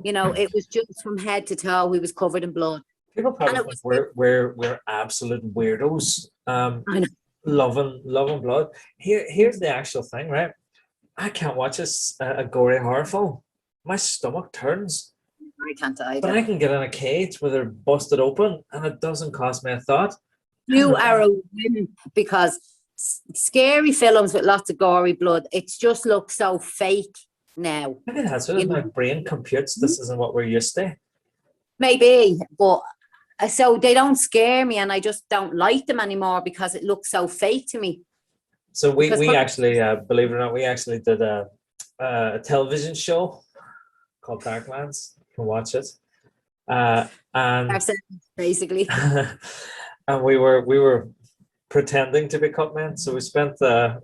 You know, it was just from head to toe. He was covered in blood. People And probably it think was, we're absolute weirdos, I know, loving blood. Here's the actual thing, right? I can't watch a gory horror film. My stomach turns. I can't But I either. can get in a cage where they're busted open and it doesn't cost me a thought. You are a win because scary films with lots of gory blood, it just looks so fake now. Maybe that's what You my know, brain computes. This isn't what we're used to. maybe, but so they don't scare me, and I just don't like them anymore because it looks so fake to me. So Because we actually, believe it or not, we actually did a television show called Darklands. You can watch it. And basically, and we were pretending to be cut men. So we spent the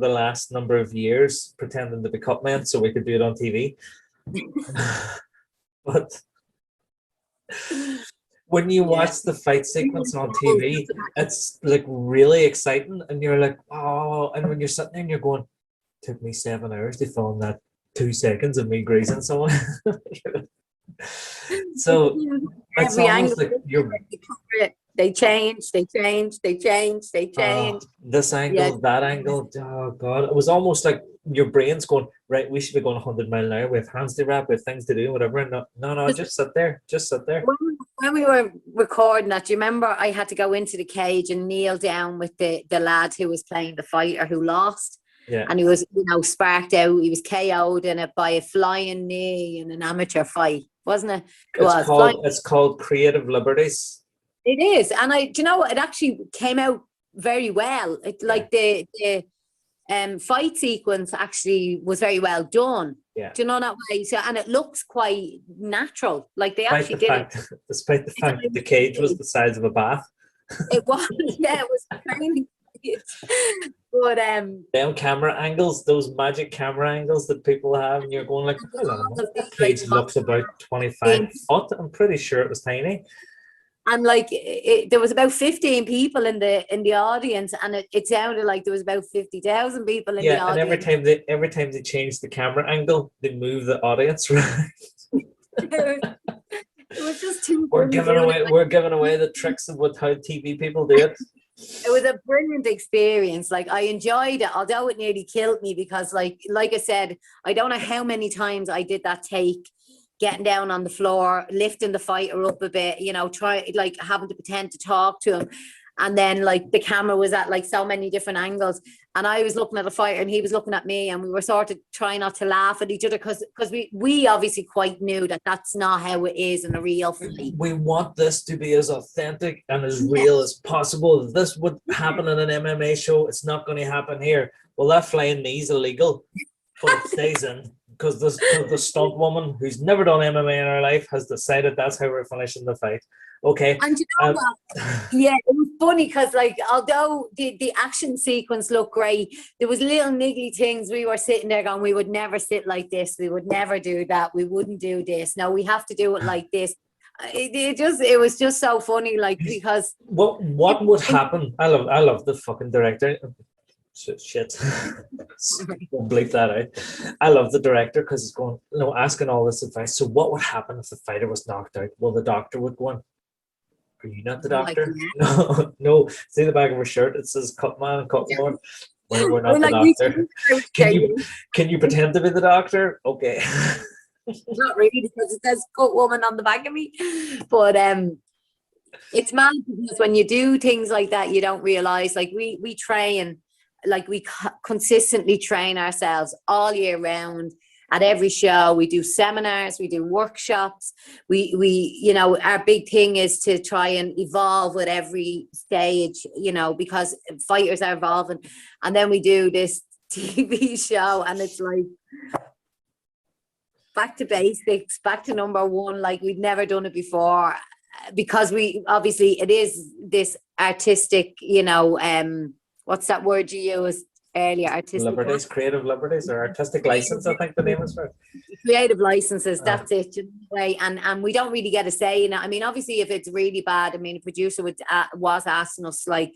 last number of years pretending to be cut men so we could do it on TV. But when you yeah. watch the fight sequence on TV, it's like really exciting, and you're like, oh, and when you're sitting there and you're going, took me 7 hours to film that 2 seconds of me grazing someone. So it's Every almost angle like you're they change. this Yeah, angle, that angle. Oh God, it was almost like your brain's going, right, we should be going 100 mile an hour with hands to wrap, with things to do, whatever. And no, just sit there, just sit there. when we were recording that, do you remember I had to go into the cage and kneel down with the lad who was playing the fighter who lost? Yeah. And he was, sparked out. He was KO'd in it by a flying knee in an amateur fight, wasn't it? It's called Creative Liberties. It is. And do you know what? It actually came out very well. Like the fight sequence actually was very well done. Yeah. Do you know that way? So, and it looks quite natural. Like they actually did it. Despite the fact that the cage was the size of a bath. It was, yeah, it was kind of, but them camera angles, those magic camera angles that people have, and you're going like, hold on a minute, that cage looks about 25 foot. I'm pretty sure it was tiny. And like there was about 15 people in the audience, and it sounded like there was about 50,000 people in the audience. And every time they change the camera angle, they move the audience right. It was just too. We're giving away the tricks of how TV people do it. It was a brilliant experience. Like I enjoyed it, although it nearly killed me because, like I said, I don't know how many times I did that take, getting down on the floor, lifting the fighter up a bit, having to pretend to talk to him. And then like the camera was at like so many different angles, and I was looking at the fighter and he was looking at me, and we were sort of trying not to laugh at each other because we obviously quite knew that that's not how it is in a real fight. We want this to be as authentic and as real as possible. If this would happen in an MMA show, it's not going to happen here. Well, that flying knee is illegal, but it stays in because the stunt woman who's never done MMA in her life has decided that's how we're finishing the fight. Okay. And you know what? Yeah, it was funny because, like, although the action sequence looked great, there was little niggly things. We were sitting there going, we would never sit like this. We would never do that. We wouldn't do this. No, we have to do it like this. It was just so funny, like, because what would happen? I love the fucking director. Shit. Don't bleep that out. I love the director because he's going, asking all this advice. So what would happen if the fighter was knocked out? Well, the doctor would go on, are you not the doctor? Like, no. See the back of her shirt? It says cut man, cut woman. We're not the doctor. Can you pretend to be the doctor? Okay. Not really, because it says cut woman on the back of me. But it's mad because when you do things like that, you don't realize, like, we train, like, we consistently train ourselves all year round. At every show, we do seminars, we do workshops. We our big thing is to try and evolve with every stage, because fighters are evolving. And then we do this TV show, and it's like back to basics, back to number one, like we'd never done it before, because it is this artistic, what's that word you used earlier? Artistic liberties, creative liberties, or artistic license, I think the name is for it. Creative licenses, that's it. And we don't really get a say in it. I mean, obviously, if it's really bad, I mean, a producer was asking us, like,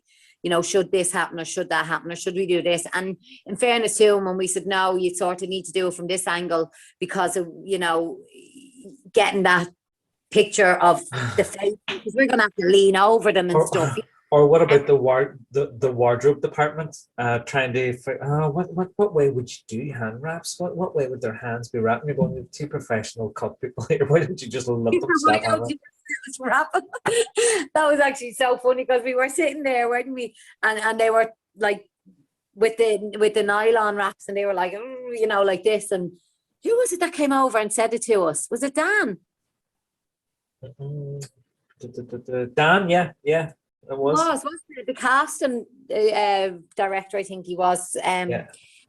should this happen or should that happen or should we do this? And in fairness to him, when we said no, you sort of need to do it from this angle because of, getting that picture of the face, because we're gonna have to lean over them and Or, stuff. or what about the wardrobe department? Trying to what way would you do hand wraps? What way would their hands be wrapped? You're going with two professional cut people here. Why don't you just let them stop on it? That was actually so funny because we were sitting there, weren't we? And they were like with the nylon wraps, and they were like, you know, like this. And who was it that came over and said it to us? Was it Dan? Dan, yeah, it was. Wasn't it? The casting director, I think he was. Yeah.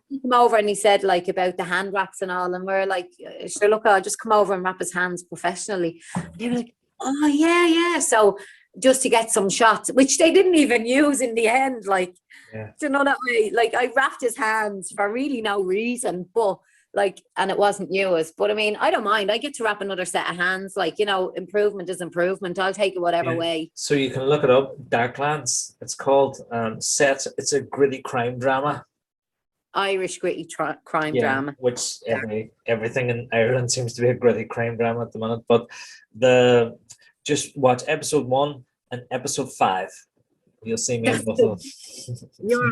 He came over and he said like about the hand wraps and all, and we're like, sure, look, I'll just come over and wrap his hands professionally. And they were like, oh yeah. So just to get some shots, which they didn't even use in the end, like, you know, that way, like I wrapped his hands for really no reason, but like, and it wasn't used. But I mean, I don't mind. I get to wrap another set of hands. Like, you know, improvement is improvement. I'll take it whatever way. So you can look it up. Darklands. It's called set. It's a gritty crime drama. Irish gritty crime drama. Which everything in Ireland seems to be a gritty crime drama at the minute. But just watch episode 1 and episode 5. You'll see me in both of them. You're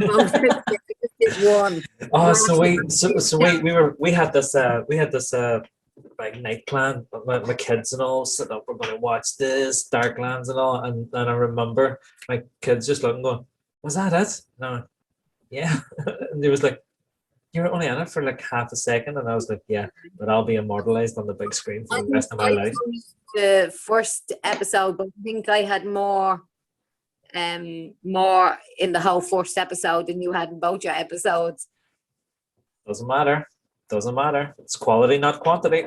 one. Oh, so we had this like night plan with my kids and all, sitting up, we're going to watch this Darklands and all, and I remember my kids just looking, going, was that it? No, yeah. And they was like, you were only in it for like half a second, and I was like, yeah, but I'll be immortalized on the big screen for the rest of my life. The first episode, but I think I had more in the whole first episode than you had in both your episodes. Doesn't matter. It's quality, not quantity.